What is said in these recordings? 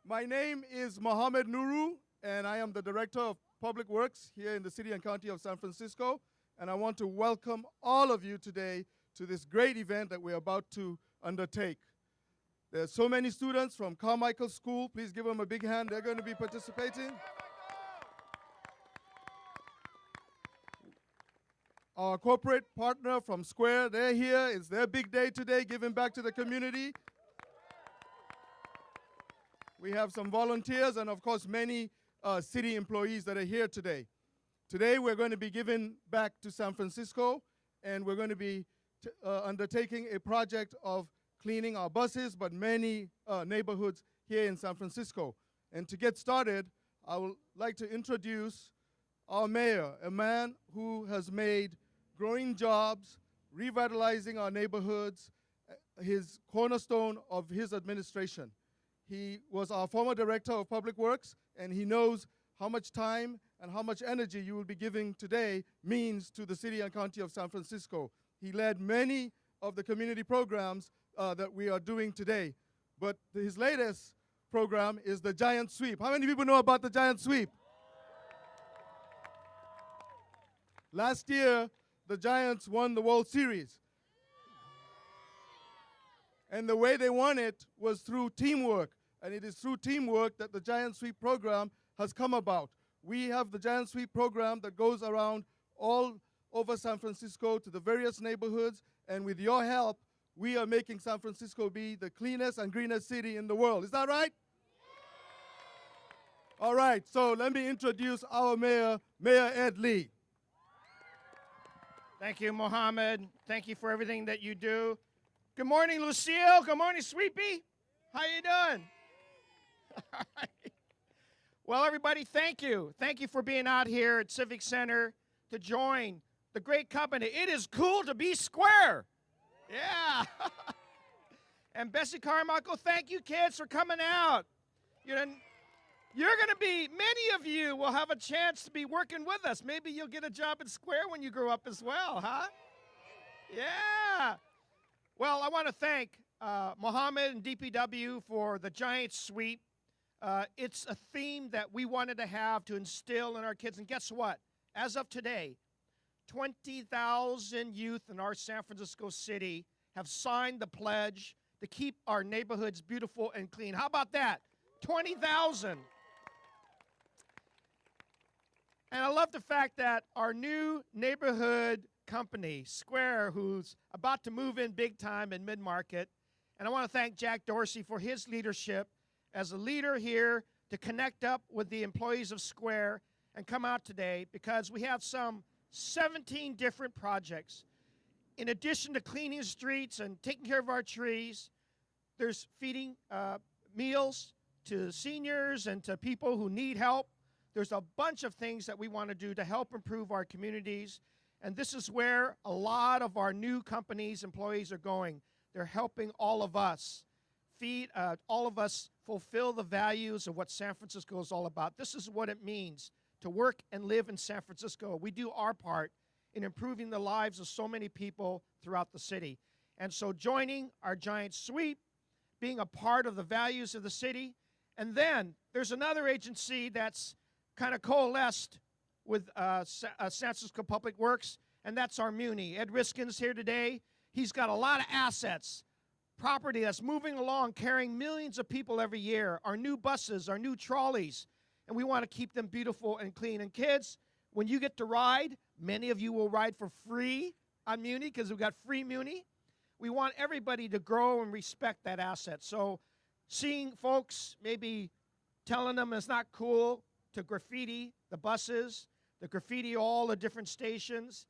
My name is Mohammed Nuru, and I am the Director of Public Works here in the City and County of San Francisco. And I want to welcome all of you today to this great event that we're about to undertake. There are so many students from Carmichael School. Please give them a big hand. They're going to be participating. Our corporate partner from Square, they're here. It's their big day today, giving back to the community. We have some volunteers and, of course, many city employees that are here today. Today, we're going to be giving back to San Francisco, and we're going to be undertaking a project of cleaning our buses, but many neighborhoods here in San Francisco. And to get started, I would like to introduce our mayor, a man who has made growing jobs, revitalizing our neighborhoods, his cornerstone of his administration. He was our former Director of Public Works, and he knows how much time and how much energy you will be giving today means to the City and County of San Francisco. He led many of the community programs that we are doing today. But his latest program is the Giant Sweep. How many people know about the Giant Sweep? Last year, the Giants won the World Series. And the way they won it was through teamwork. And it is through teamwork that the Giant Sweep program has come about. We have the Giant Sweep program that goes around all over San Francisco to the various neighborhoods. And with your help, we are making San Francisco be the cleanest and greenest city in the world. Is that right? All right, so let me introduce our mayor, Mayor Ed Lee. Thank you, Mohammed. Thank you for everything that you do. Good morning, Lucille. Good morning, Sweepy. How you doing? All right. Well, everybody, thank you. Thank you for being out here at Civic Center to join the great company. It is cool to be square. Yeah. And Bessie, Carmichael, thank you, kids, for coming out. You're going to be, many of you will have a chance to be working with us. Maybe you'll get a job at Square when you grow up as well, huh? Yeah. Well, I want to thank Mohammed and DPW for the Giant Sweep. It's a theme that we wanted to have to instill in our kids. And guess what? As of today, 20,000 youth in our San Francisco city have signed the pledge to keep our neighborhoods beautiful and clean. How about that? 20,000. And I love the fact that our new neighborhood company, Square, who's about to move in big time in mid-market, and I want to thank Jack Dorsey for his leadership as a leader here to connect up with the employees of Square and come out today because we have some 17 different projects. In addition to cleaning the streets and taking care of our trees, there's feeding meals to seniors and to people who need help. There's a bunch of things that we want to do to help improve our communities. And this is where a lot of our new companies' employees are going. They're helping all of us all of us fulfill the values of what San Francisco is all about. This is what it means to work and live in San Francisco. We do our part in improving the lives of so many people throughout the city. And so joining our Giant Sweep, being a part of the values of the city, and then there's another agency that's kind of coalesced with San Francisco Public Works, and that's our Muni. Ed Riskin's here today. He's got a lot of assets, property that's moving along, carrying millions of people every year, our new buses, our new trolleys, and we want to keep them beautiful and clean. And kids, when you get to ride, many of you will ride for free on Muni because we've got free Muni. We want everybody to grow and respect that asset. So seeing folks maybe telling them it's not cool to graffiti the buses, the graffiti all the different stations,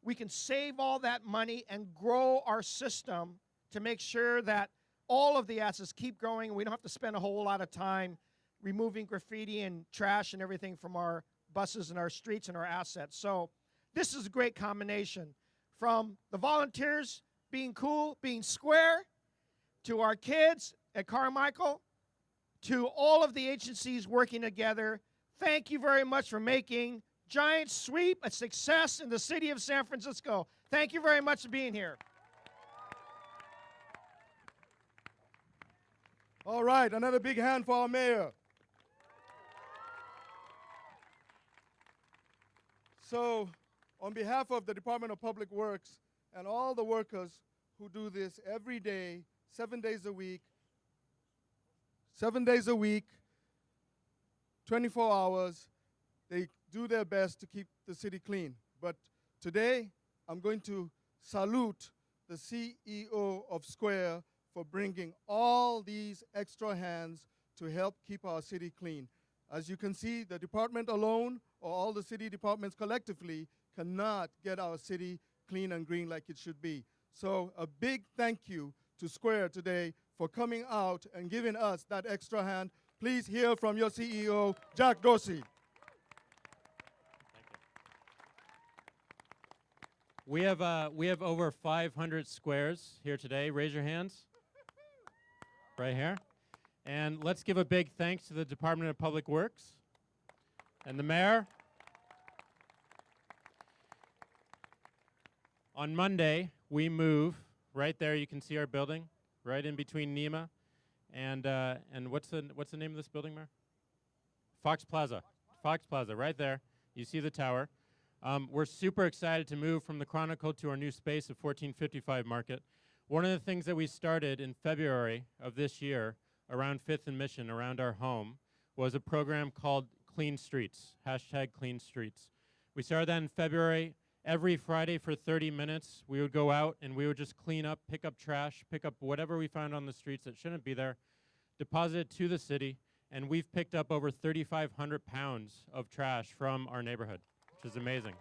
we can save all that money and grow our system to make sure that all of the assets keep growing. We don't have to spend a whole lot of time removing graffiti and trash and everything from our buses and our streets and our assets. So this is a great combination from the volunteers being cool, being square, to our kids at Carmichael, to all of the agencies working together. Thank you very much for making Giant Sweep a success in the city of San Francisco. Thank you very much for being here. All right, another big hand for our mayor. So, on behalf of the Department of Public Works and all the workers who do this every day, 7 days a week, 24 hours, they do their best to keep the city clean. But today, I'm going to salute the CEO of Square for bringing all these extra hands to help keep our city clean. As you can see, the department alone, or all the city departments collectively, cannot get our city clean and green like it should be. So a big thank you to Square today for coming out and giving us that extra hand. Please hear from your CEO, Jack Dorsey. We have over 500 squares here today. Raise your hands. Right here. And let's give a big thanks to the Department of Public Works and the mayor. On Monday, we move right there. You can see our building right in between NEMA and what's the name of this building, Mayor? Fox Plaza. Fox Plaza, right there. You see the tower. We're super excited to move from the Chronicle to our new space of 1455 Market. One of the things that we started in February of this year around 5th and Mission, around our home, was a program called Clean Streets, #CleanStreets. We started that in February. Every Friday for 30 minutes, we would go out and we would just clean up, pick up trash, pick up whatever we found on the streets that shouldn't be there, deposit it to the city, and we've picked up over 3,500 pounds of trash from our neighborhood, which is amazing.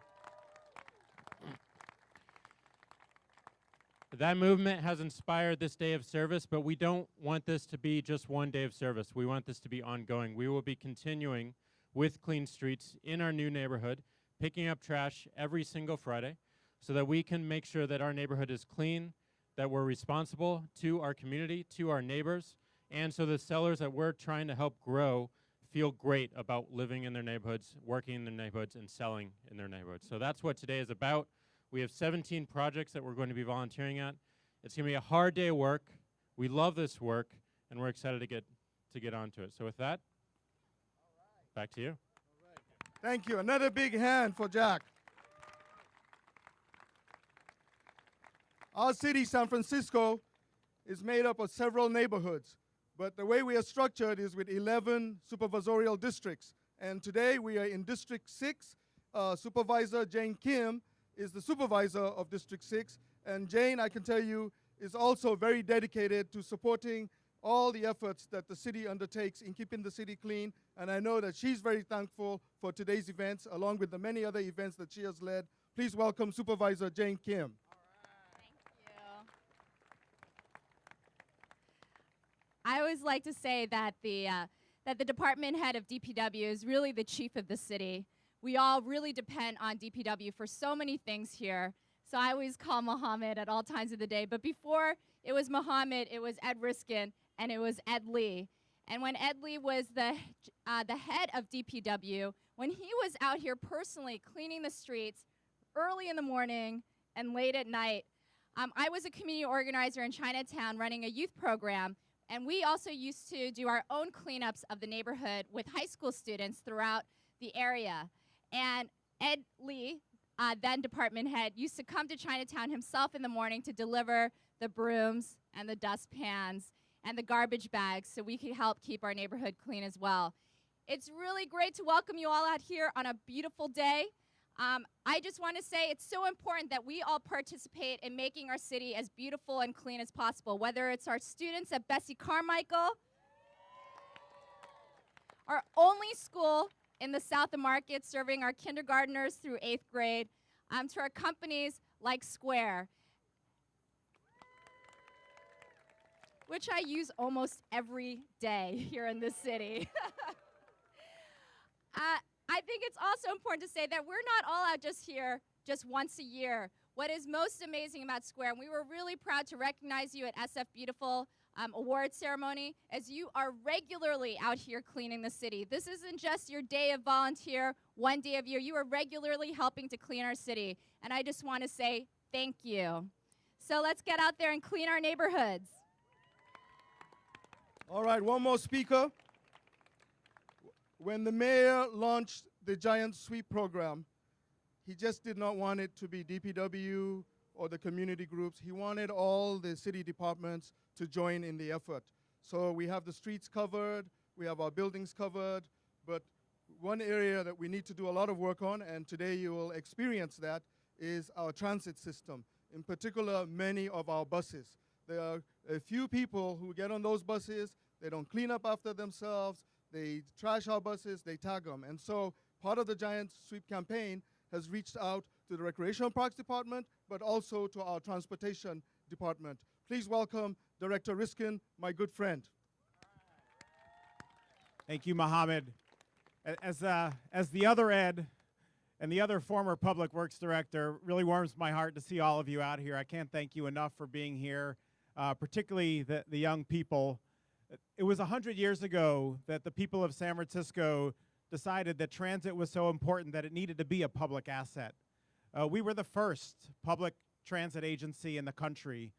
That movement has inspired this day of service, but we don't want this to be just one day of service. We want this to be ongoing. We will be continuing with Clean Streets in our new neighborhood, picking up trash every single Friday so that we can make sure that our neighborhood is clean, that we're responsible to our community, to our neighbors, and so the sellers that we're trying to help grow feel great about living in their neighborhoods, working in their neighborhoods, and selling in their neighborhoods. So that's what today is about. We have 17 projects that we're going to be volunteering at. It's going to be a hard day of work. We love this work, and we're excited to get onto it. So with that, back to you. Thank you. Another big hand for Jack. Our city, San Francisco, is made up of several neighborhoods, but the way we are structured is with 11 supervisorial districts. And today we are in District 6. Supervisor Jane Kim is the supervisor of District 6. And Jane, I can tell you, is also very dedicated to supporting all the efforts that the city undertakes in keeping the city clean. And I know that she's very thankful for today's events, along with the many other events that she has led. Please welcome Supervisor Jane Kim. Thank you. I always like to say that the department head of DPW is really the chief of the city. We all really depend on DPW for so many things here. So I always call Mohammed at all times of the day. But before it was Mohammed, it was Ed Riskin, and it was Ed Lee. And when Ed Lee was the head of DPW, when he was out here personally cleaning the streets early in the morning and late at night, I was a community organizer in Chinatown running a youth program. And we also used to do our own cleanups of the neighborhood with high school students throughout the area. And Ed Lee, then department head, used to come to Chinatown himself in the morning to deliver the brooms and the dustpans and the garbage bags so we could help keep our neighborhood clean as well. It's really great to welcome you all out here on a beautiful day. I just want to say it's so important that we all participate in making our city as beautiful and clean as possible, whether it's our students at Bessie Carmichael, our only school in the South of Market serving our kindergartners through 8th grade, to our companies like Square, which I use almost every day here in this city. I think it's also important to say that we're not all out just here just once a year. What is most amazing about Square, and we were really proud to recognize you at SF Beautiful award ceremony, as you are regularly out here cleaning the city. This isn't just your day of volunteer, one day of year. You are regularly helping to clean our city, and I just want to say thank you. So let's get out there and clean our neighborhoods. All right, one more speaker. When the mayor launched the Giant Sweep program, he just did not want it to be DPW or the community groups. He wanted all the city departments to join in the effort. So we have the streets covered, we have our buildings covered, but one area that we need to do a lot of work on, and today you will experience that, is our transit system. In particular, many of our buses. There are a few people who get on those buses, they don't clean up after themselves, they trash our buses, they tag them. And so part of the Giant Sweep campaign has reached out to the Recreational Parks Department, but also to our Transportation Department. Please welcome Director Riskin, my good friend. Thank you, Mohammed. As the other Ed and the other former Public Works Director, really warms my heart to see all of you out here. I can't thank you enough for being here, particularly the young people. It was 100 years ago that the people of San Francisco decided that transit was so important that it needed to be a public asset. We were the first public transit agency in the country.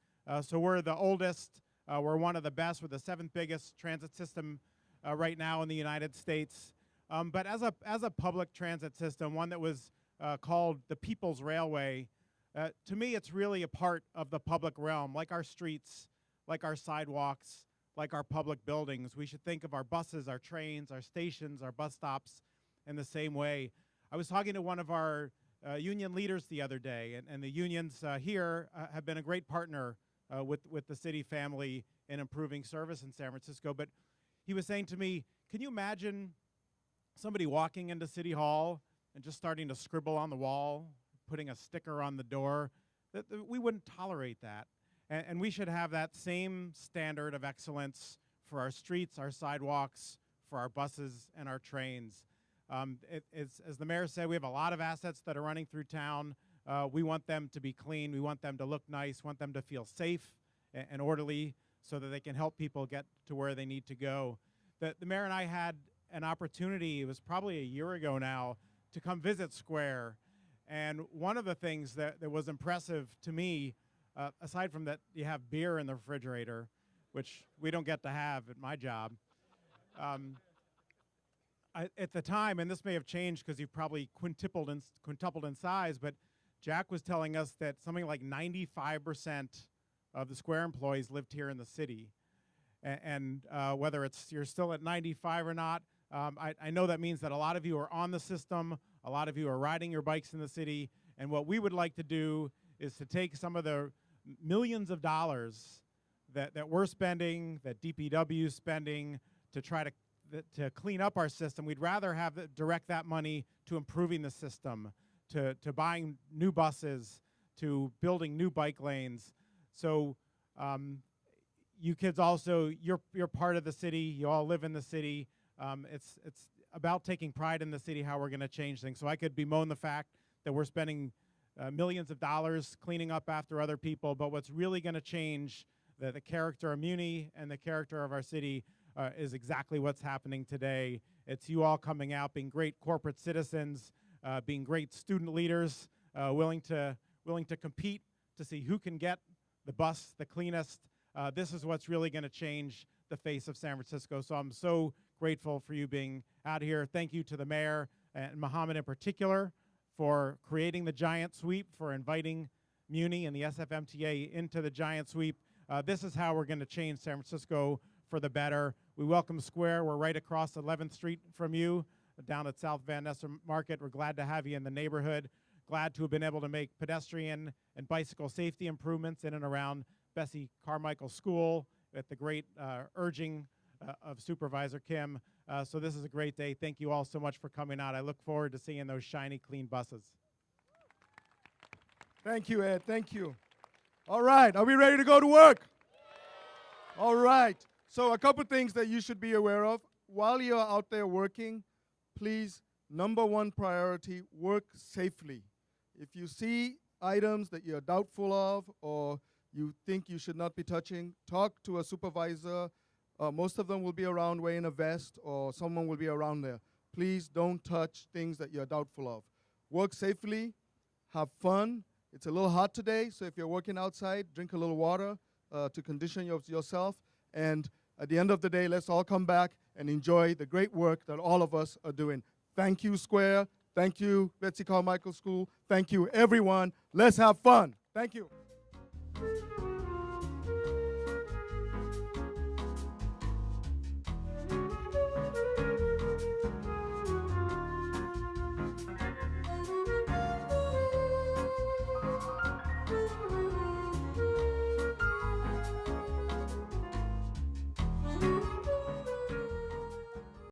So we're the oldest, we're one of the best, we're the 7th biggest transit system right now in the United States. But as a public transit system, one that was called the People's Railway, to me it's really a part of the public realm, like our streets, like our sidewalks, like our public buildings. We should think of our buses, our trains, our stations, our bus stops in the same way. I was talking to one of our union leaders the other day, and the unions here have been a great partner with the city family in improving service in San Francisco. But he was saying to me, can you imagine somebody walking into City Hall and just starting to scribble on the wall, putting a sticker on the door? We wouldn't tolerate that. And we should have that same standard of excellence for our streets, our sidewalks, for our buses and our trains. As the mayor said, we have a lot of assets that are running through town. We want them to be clean. We want them to look nice, want them to feel safe and orderly so that they can help people get to where they need to go. The mayor and I had an opportunity, it was probably a year ago now, to come visit Square. And one of the things that was impressive to me, aside from that you have beer in the refrigerator, which we don't get to have at my job, at the time, and this may have changed because you've probably quintupled in size, but Jack was telling us that something like 95% of the Square employees lived here in the city. And whether you're still at 95 or not, I know that means that a lot of you are on the system, a lot of you are riding your bikes in the city, and what we would like to do is to take some of the millions of dollars that we're spending, that DPW is spending to try to clean up our system. We'd rather direct that money to improving the system, to buying new buses, to building new bike lanes. So you kids also, you're part of the city, you all live in the city. It's about taking pride in the city, how we're going to change things. So I could bemoan the fact that we're spending millions of dollars cleaning up after other people, but what's really going to change the character of Muni and the character of our city is exactly what's happening today. It's you all coming out, being great corporate citizens, being great student leaders, willing to compete to see who can get the bus the cleanest. This is what's really going to change the face of San Francisco. So I'm so grateful for you being out here. Thank you to the mayor and Mohammed in particular for creating the Giant Sweep, for inviting Muni and the SFMTA into the Giant Sweep. This is how we're going to change San Francisco for the better. We welcome Square. We're right across 11th Street from you, down at South Van Ness Market. We're glad to have you in the neighborhood. Glad to have been able to make pedestrian and bicycle safety improvements in and around Bessie Carmichael School at the great urging of Supervisor Kim. So this is a great day. Thank you all so much for coming out. I look forward to seeing those shiny, clean buses. Thank you, Ed. Thank you. All right. Are we ready to go to work? All right. So a couple things that you should be aware of. While you're out there working, please, number one priority, work safely. If you see items that you're doubtful of or you think you should not be touching, talk to a supervisor. Most of them will be around wearing a vest or someone will be around there. Please don't touch things that you're doubtful of. Work safely, have fun. It's a little hot today, so if you're working outside, drink a little water to condition yourself. And At the end of the day, let's all come back and enjoy the great work that all of us are doing. Thank you, Square. Thank you, Betsy Carmichael School. Thank you, everyone. Let's have fun. Thank you.